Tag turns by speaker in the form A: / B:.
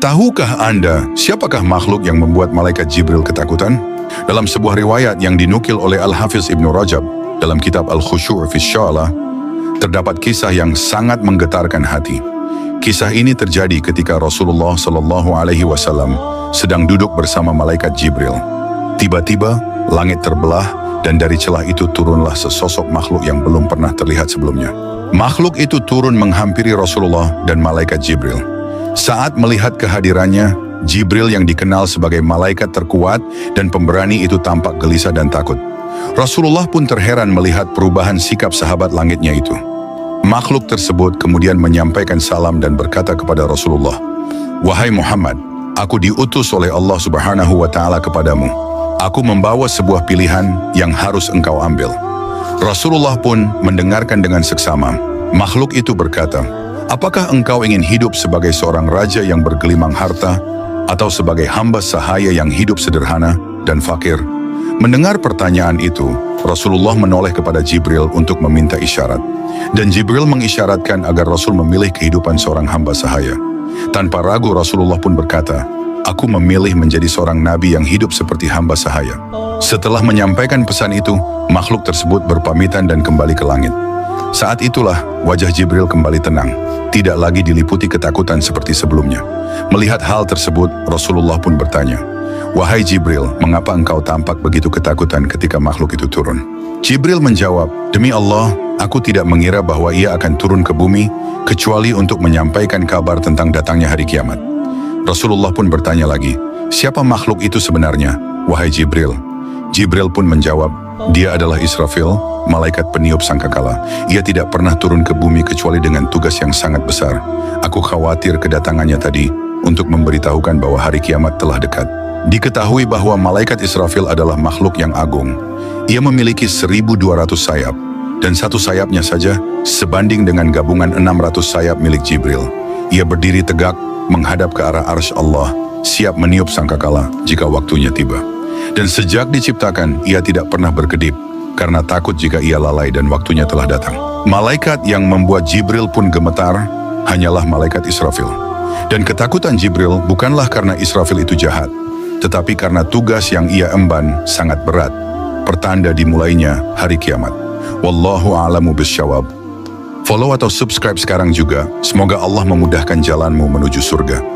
A: Tahukah Anda siapakah makhluk yang membuat malaikat Jibril ketakutan? Dalam sebuah riwayat yang dinukil oleh Al-Hafiz Ibnu Rajab dalam kitab Al-Khusyu' fi Shalah, terdapat kisah yang sangat menggetarkan hati. Kisah ini terjadi ketika Rasulullah SAW sedang duduk bersama malaikat Jibril. Tiba-tiba langit terbelah dan dari celah itu turunlah sesosok makhluk yang belum pernah terlihat sebelumnya. Makhluk itu turun menghampiri Rasulullah dan malaikat Jibril. Saat melihat kehadirannya, Jibril yang dikenal sebagai malaikat terkuat dan pemberani itu tampak gelisah dan takut. Rasulullah pun terheran melihat perubahan sikap sahabat langitnya itu. Makhluk tersebut kemudian menyampaikan salam dan berkata kepada Rasulullah, "Wahai Muhammad, aku diutus oleh Allah Subhanahu wa Ta'ala kepadamu. Aku membawa sebuah pilihan yang harus engkau ambil." Rasulullah pun mendengarkan dengan seksama. Makhluk itu berkata, "Apakah engkau ingin hidup sebagai seorang raja yang bergelimang harta atau sebagai hamba sahaya yang hidup sederhana dan fakir?" Mendengar pertanyaan itu, Rasulullah menoleh kepada Jibril untuk meminta isyarat. Dan Jibril mengisyaratkan agar Rasul memilih kehidupan seorang hamba sahaya. Tanpa ragu Rasulullah pun berkata, "Aku memilih menjadi seorang nabi yang hidup seperti hamba sahaya." Setelah menyampaikan pesan itu, makhluk tersebut berpamitan dan kembali ke langit. Saat itulah wajah Jibril kembali tenang, tidak lagi diliputi ketakutan seperti sebelumnya. Melihat hal tersebut, Rasulullah pun bertanya, "Wahai Jibril, mengapa engkau tampak begitu ketakutan ketika makhluk itu turun?" Jibril menjawab, "Demi Allah, aku tidak mengira bahwa ia akan turun ke bumi, kecuali untuk menyampaikan kabar tentang datangnya hari kiamat." Rasulullah pun bertanya lagi, "Siapa makhluk itu sebenarnya, wahai Jibril?" Jibril pun menjawab, "Dia adalah Israfil, malaikat peniup sangkakala. Ia tidak pernah turun ke bumi kecuali dengan tugas yang sangat besar. Aku khawatir kedatangannya tadi untuk memberitahukan bahwa hari kiamat telah dekat." Diketahui bahwa malaikat Israfil adalah makhluk yang agung. Ia memiliki 1.200 sayap, dan satu sayapnya saja sebanding dengan gabungan 600 sayap milik Jibril. Ia berdiri tegak menghadap ke arah arsy Allah, siap meniup sangkakala jika waktunya tiba. Dan sejak diciptakan, ia tidak pernah berkedip, karena takut jika ia lalai dan waktunya telah datang. Malaikat yang membuat Jibril pun gemetar hanyalah malaikat Israfil. Dan ketakutan Jibril bukanlah karena Israfil itu jahat, tetapi karena tugas yang ia emban sangat berat, pertanda dimulainya hari kiamat. Wallahu a'lamu bisyawab. Follow atau subscribe sekarang juga, semoga Allah memudahkan jalanmu menuju surga.